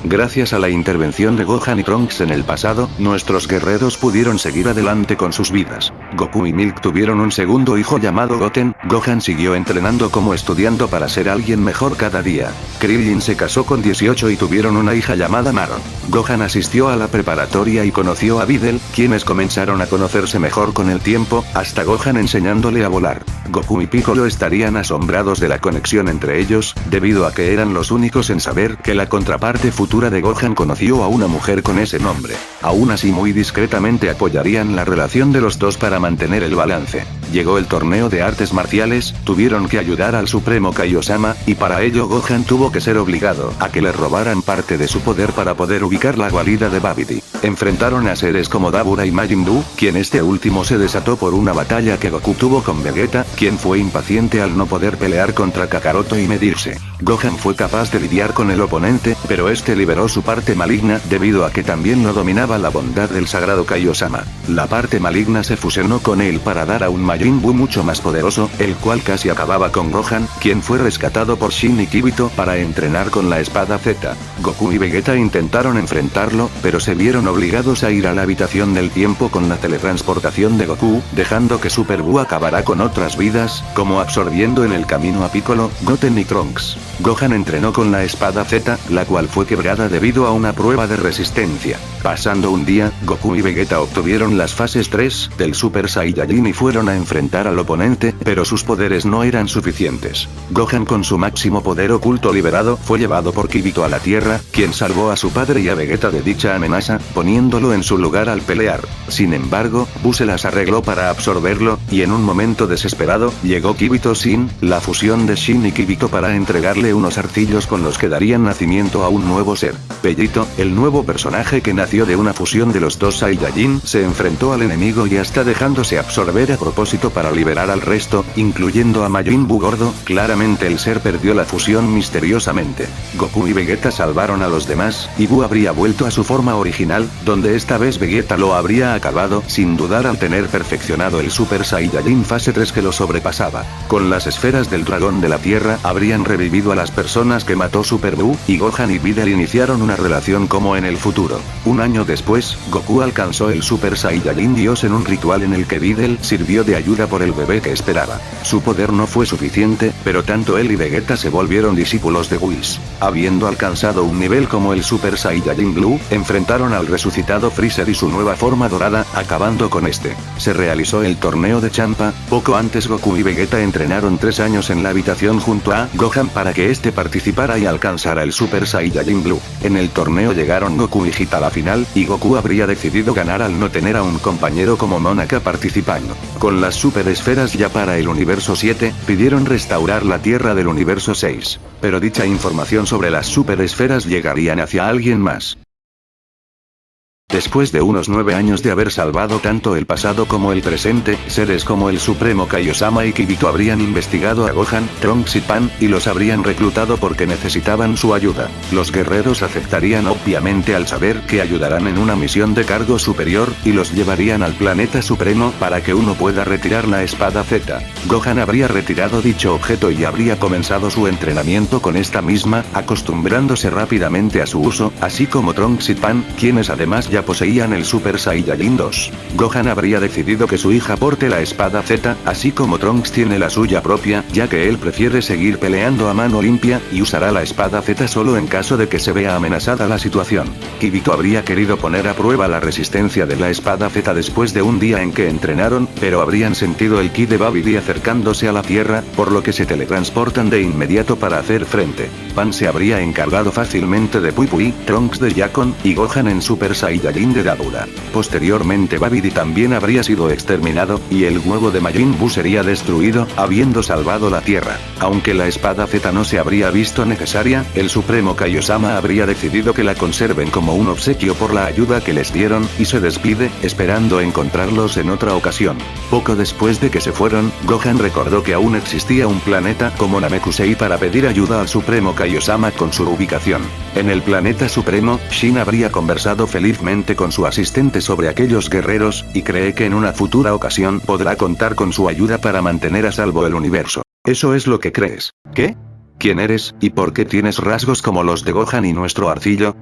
Gracias a la intervención de Gohan y Trunks en el pasado, nuestros guerreros pudieron seguir adelante con sus vidas. Goku y Milk tuvieron un segundo hijo llamado Goten. Gohan siguió entrenando como estudiando para ser alguien mejor cada día. Krillin se casó con 18 y tuvieron una hija llamada Maron. Gohan asistió a la preparatoria y conoció a Videl, quienes comenzaron a conocerse mejor con el tiempo, hasta Gohan enseñándole a volar. Goku y Piccolo estarían asombrados de la conexión entre ellos, debido a que eran los únicos en saber que la contraparte futura de Gohan conoció a una mujer con ese nombre. Aún así muy discretamente apoyarían la relación de los dos para mantener el balance. Llegó el torneo de artes marciales, tuvieron que ayudar al Supremo Kaiosama, y para ello Gohan tuvo que ser obligado a que le robaran parte de su poder para poder ubicar la guarida de Babidi. Enfrentaron a seres como Dabura y Majin Buu, quien este último se desató por una batalla que Goku tuvo con Vegeta, quien fue impaciente al no poder pelear contra Kakaroto y medirse. Gohan fue capaz de lidiar con el oponente, pero este liberó su parte maligna, debido a que también lo dominaba la bondad del sagrado Kaiosama. La parte maligna se fusionó con él para dar a un Majin Buu mucho más poderoso, el cual casi acababa con Gohan, quien fue rescatado por Shin y Kibito para entrenar con la espada Z. Goku y Vegeta intentaron enfrentarlo, pero se vieron obligados a ir a la habitación del tiempo con la teletransportación de Goku, dejando que Super Buu acabará con otras vidas, como absorbiendo en el camino a Piccolo, Goten y Trunks. Gohan entrenó con la espada Z, la cual fue quebrada debido a una prueba de resistencia. Pasando un día, Goku y Vegeta obtuvieron las fases 3 del Super Saiyajin y fueron a enfrentar al oponente, pero sus poderes no eran suficientes. Gohan con su máximo poder oculto liberado fue llevado por Kibito a la Tierra, quien salvó a su padre y a Vegeta de dicha amenaza, poniéndolo en su lugar al pelear. Sin embargo, Buu se las arregló para absorberlo, y en un momento desesperado, llegó Kibito Sin, la fusión de Shin y Kibito para entregarle unos arcillos con los que darían nacimiento a un nuevo ser. Bellito, el nuevo personaje que nació de una fusión de los dos Saiyajin, se enfrentó al enemigo y hasta dejándose absorber a propósito para liberar al resto, incluyendo a Majin Buu gordo. Claramente el ser perdió la fusión misteriosamente. Goku y Vegeta salvaron a los demás, y Buu habría vuelto a su forma original, donde esta vez Vegeta lo habría acabado, sin dudar al tener perfeccionado el Super Saiyajin fase 3 que lo sobrepasaba. Con las esferas del dragón de la tierra, habrían revivido a las personas que mató Super Buu, y Gohan y Videl iniciaron una relación como en el futuro. Un año después, Goku alcanzó el Super Saiyajin Dios en un ritual en el que Videl sirvió de ayuda por el bebé que esperaba. Su poder no fue suficiente, pero tanto él y Vegeta se volvieron discípulos de Whis. Habiendo alcanzado un nivel como el Super Saiyajin Blue, enfrentaron al resucitado Freezer y su nueva forma dorada, acabando con este. Se realizó el torneo de Champa. Poco antes Goku y Vegeta entrenaron 3 años en la habitación junto a Gohan para que este participara y alcanzara el Super Saiyajin Blue. En el torneo llegaron Goku y Hita a la final, y Goku habría decidido ganar al no tener a un compañero como Monaka participando. Con las super esferas ya para el universo 7, pidieron restaurar la Tierra del universo 6. Pero dicha información sobre las super esferas llegarían hacia alguien más. Después de unos 9 años de haber salvado tanto el pasado como el presente, seres como el Supremo Kaiosama y Kibito habrían investigado a Gohan, Trunks y Pan, y los habrían reclutado porque necesitaban su ayuda. Los guerreros aceptarían obviamente al saber que ayudarán en una misión de cargo superior, y los llevarían al planeta supremo para que uno pueda retirar la espada Z. Gohan habría retirado dicho objeto y habría comenzado su entrenamiento con esta misma, acostumbrándose rápidamente a su uso, así como Trunks y Pan, quienes además ya poseían el Super Saiyajin 2. Gohan habría decidido que su hija porte la espada Z, así como Trunks tiene la suya propia, ya que él prefiere seguir peleando a mano limpia, y usará la espada Z solo en caso de que se vea amenazada la situación. Kibito habría querido poner a prueba la resistencia de la espada Z después de un día en que entrenaron, pero habrían sentido el ki de Babidi acercándose a la Tierra, por lo que se teletransportan de inmediato para hacer frente. Pan se habría encargado fácilmente de Pui Pui, Trunks de Yakon, y Gohan en Super Saiyajin de Dabura. Posteriormente Babidi también habría sido exterminado, y el huevo de Majin Buu sería destruido, habiendo salvado la Tierra. Aunque la espada Z no se habría visto necesaria, el Supremo Kaiosama habría decidido que la conserven como un obsequio por la ayuda que les dieron, y se despide, esperando encontrarlos en otra ocasión. Poco después de que se fueron, Gohan recordó que aún existía un planeta como Namekusei para pedir ayuda al Supremo Kaiosama con su ubicación. En el planeta supremo, Shin habría conversado felizmente con su asistente sobre aquellos guerreros, y cree que en una futura ocasión podrá contar con su ayuda para mantener a salvo el universo. ¿Eso es lo que crees? ¿Qué? ¿Quién eres, y por qué tienes rasgos como los de Gohan y nuestro arcillo?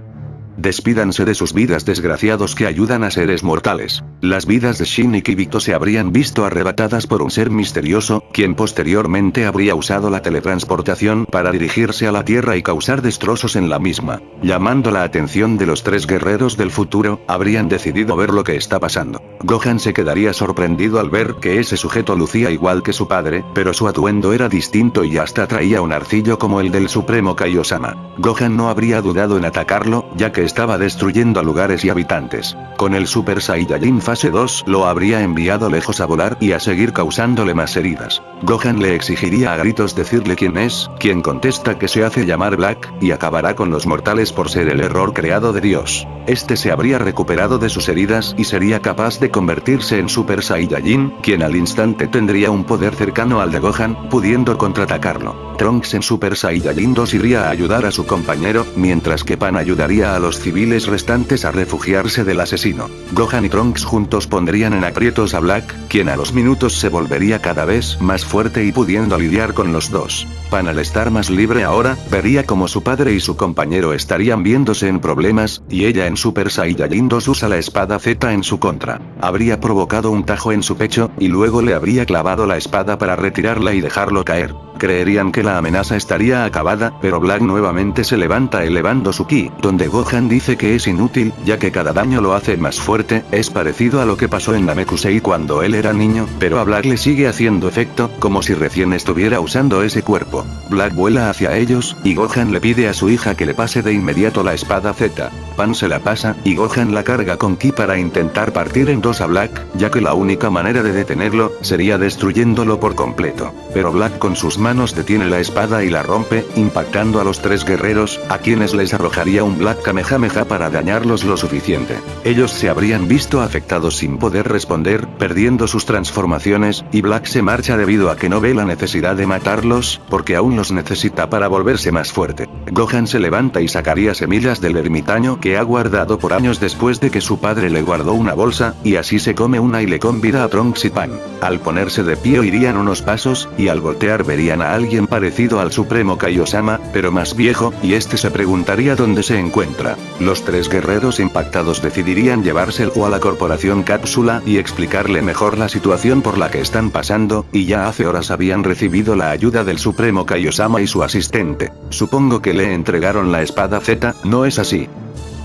Despídanse de sus vidas, desgraciados que ayudan a seres mortales. Las vidas de Shin y Kibito se habrían visto arrebatadas por un ser misterioso, quien posteriormente habría usado la teletransportación para dirigirse a la Tierra y causar destrozos en la misma. Llamando la atención de los 3 guerreros del futuro, habrían decidido ver lo que está pasando. Gohan se quedaría sorprendido al ver que ese sujeto lucía igual que su padre, pero su atuendo era distinto y hasta traía un arcillo como el del Supremo Kaiosama. Gohan no habría dudado en atacarlo, ya que estaba destruyendo a lugares y habitantes. Con el Super Saiyajin fase 2 lo habría enviado lejos a volar y a seguir causándole más heridas. Gohan le exigiría a gritos decirle quién es, quien contesta que se hace llamar Black, y acabará con los mortales por ser el error creado de Dios. Este se habría recuperado de sus heridas y sería capaz de convertirse en Super Saiyajin, quien al instante tendría un poder cercano al de Gohan, pudiendo contraatacarlo. Trunks en Super Saiyajin 2 iría a ayudar a su compañero, mientras que Pan ayudaría a los civiles restantes a refugiarse del asesino. Gohan y Trunks juntos pondrían en aprietos a Black, quien a los minutos se volvería cada vez más fuerte y pudiendo lidiar con los dos. Pan, al estar más libre ahora, vería como su padre y su compañero estarían viéndose en problemas, y ella en Super Saiyajin 2 usa la espada Z en su contra. Habría provocado un tajo en su pecho, y luego le habría clavado la espada para retirarla y dejarlo caer. Creerían que la amenaza estaría acabada, pero Black nuevamente se levanta elevando su ki, donde Gohan dice que es inútil, ya que cada daño lo hace más fuerte. Es parecido a lo que pasó en Namekusei cuando él era niño, pero a Black le sigue haciendo efecto, como si recién estuviera usando ese cuerpo. Black vuela hacia ellos, y Gohan le pide a su hija que le pase de inmediato la espada Z. Pan se la pasa, y Gohan la carga con ki para intentar partir en dos a Black, ya que la única manera de detenerlo sería destruyéndolo por completo. Pero Black con sus manos detiene la espada y la rompe, impactando a los 3 guerreros, a quienes les arrojaría un Black Kamehameha para dañarlos lo suficiente. Ellos se habrían visto afectados sin poder responder, perdiendo sus transformaciones, y Black se marcha debido a que no ve la necesidad de matarlos, porque aún los necesita para volverse más fuerte. Gohan se levanta y sacaría semillas del ermitaño que ha guardado por años después de que su padre le guardó una bolsa, y así se come una y le convida a Trunks y Pan. Al ponerse de pie irían unos pasos, y al voltear verían a alguien parecido al Supremo Kaiosama, pero más viejo, y este se preguntaría dónde se encuentra. Los 3 guerreros impactados decidirían llevárselo a la corporación Cápsula y explicarle mejor la situación por la que están pasando, y ya hace horas habían recibido la ayuda del Supremo Kaiosama y su asistente. Supongo que le entregaron la espada Z, ¿no es así?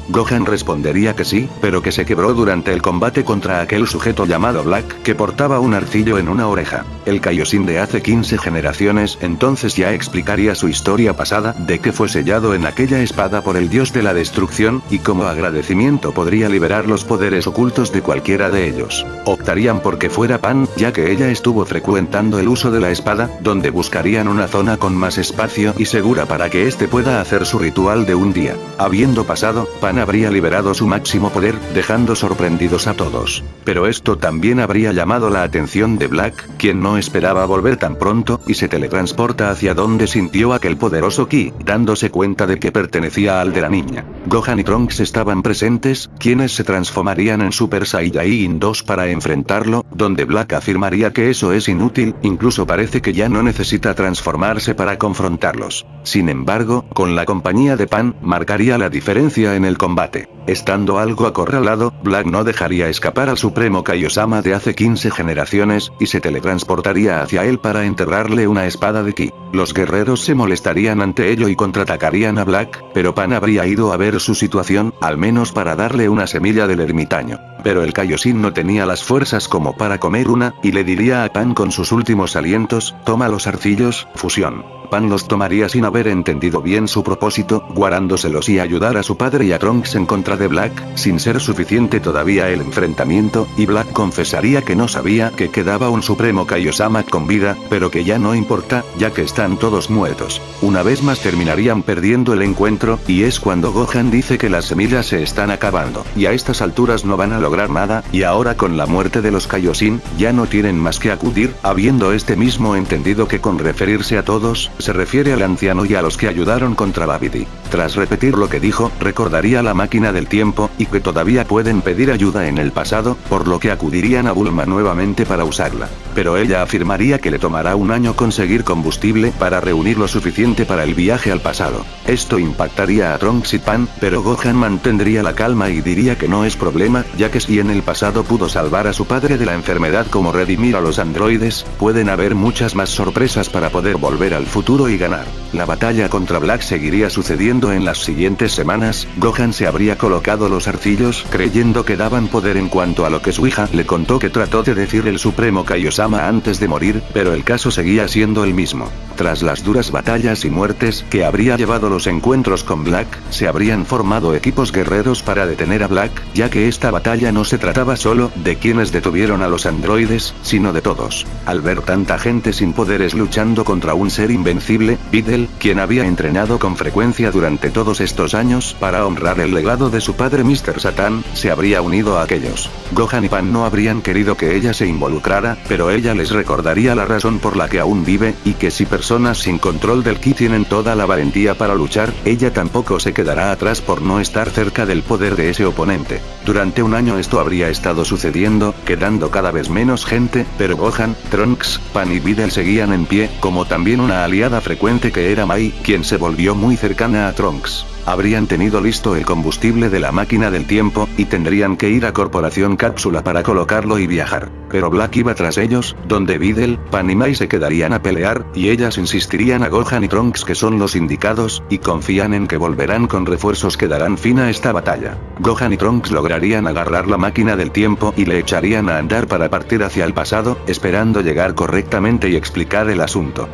Gohan respondería que sí, pero que se quebró durante el combate contra aquel sujeto llamado Black, que portaba un arcillo en una oreja. El Kaioshin de hace 15 generaciones entonces ya explicaría su historia pasada, de que fue sellado en aquella espada por el dios de la destrucción, y como agradecimiento podría liberar los poderes ocultos de cualquiera de ellos. Optarían porque fuera Pan, ya que ella estuvo frecuentando el uso de la espada, donde buscarían una zona con más espacio y segura para que éste pueda hacer su ritual de un día. Habiendo pasado, Pan habría liberado su máximo poder, dejando sorprendidos a todos. Pero esto también habría llamado la atención de Black, quien no esperaba volver tan pronto, y se teletransporta hacia donde sintió aquel poderoso ki, dándose cuenta de que pertenecía al de la niña. Gohan y Trunks estaban presentes, quienes se transformarían en Super Saiyajin 2 para enfrentarlo, donde Black afirmaría que eso es inútil, incluso parece que ya no necesita transformarse para confrontarlos. Sin embargo, con la compañía de Pan, marcaría la diferencia en el combate. Estando algo acorralado, Black no dejaría escapar al Supremo Kaiosama de hace 15 generaciones, y se teletransportaría hacia él para enterrarle una espada de ki. Los guerreros se molestarían ante ello y contraatacarían a Black, pero Pan habría ido a ver su situación, al menos para darle una semilla del ermitaño. Pero el Kaioshin no tenía las fuerzas como para comer una, y le diría a Pan con sus últimos alientos: toma los arcillos, fusión. Pan los tomaría sin haber entendido bien su propósito, guardándoselos y ayudar a su padre y a Trunks en contra de Black, sin ser suficiente todavía el enfrentamiento, y Black confesaría que no sabía que quedaba un Supremo Kaiosama con vida, pero que ya no importa, ya que están todos muertos. Una vez más terminarían perdiendo el encuentro, y es cuando Gohan dice que las semillas se están acabando, y a estas alturas no van a lograr nada, y ahora con la muerte de los Kaioshin, ya no tienen más que acudir, habiendo este mismo entendido que con referirse a todos, se refiere al anciano y a los que ayudaron contra Babidi. Tras repetir lo que dijo, recordaría la máquina del tiempo, y que todavía pueden pedir ayuda en el pasado, por lo que acudirían a Bulma nuevamente para usarla. Pero ella afirmaría que le tomará un año conseguir combustible para reunir lo suficiente para el viaje al pasado. Esto impactaría a Trunks y Pan, pero Gohan mantendría la calma y diría que no es problema, ya que si en el pasado pudo salvar a su padre de la enfermedad como redimir a los androides, pueden haber muchas más sorpresas para poder volver al futuro y ganar. La batalla contra Black seguiría sucediendo en las siguientes semanas. Gohan se habría colocado los arcillos creyendo que daban poder en cuanto a lo que su hija le contó que trató de decir el supremo Kaiosama antes de morir, pero el caso seguía siendo el mismo. Tras las duras batallas y muertes que habría llevado los encuentros con Black, se habrían formado equipos guerreros para detener a Black, ya que esta batalla no se trataba solo de quienes detuvieron a los androides, sino de todos. Al ver tanta gente sin poderes luchando contra un ser invencible, Videl, quien había entrenado con frecuencia durante todos estos años para honrar el legado de su padre Mr. Satan, se habría unido a aquellos. Gohan y Pan no habrían querido que ella se involucrara, pero ella les recordaría la razón por la que aún vive, y que si personas sin control del ki tienen toda la valentía para luchar, ella tampoco se quedará atrás por no estar cerca del poder de ese oponente. Durante un año esto habría estado sucediendo, quedando cada vez menos gente, pero Gohan, Trunks, Pan y Videl seguían en pie, como también una aliada frecuente que era Mai, quien se volvió muy cercana a Trunks. Habrían tenido listo el combustible de la máquina del tiempo, y tendrían que ir a Corporación Cápsula para colocarlo y viajar. Pero Black iba tras ellos, donde Videl, Pan y Mai se quedarían a pelear, y ellas insistirían a Gohan y Trunks que son los indicados, y confían en que volverán con refuerzos que darán fin a esta batalla. Gohan y Trunks lograrían agarrar la máquina del tiempo y le echarían a andar para partir hacia el pasado, esperando llegar correctamente y explicar el asunto.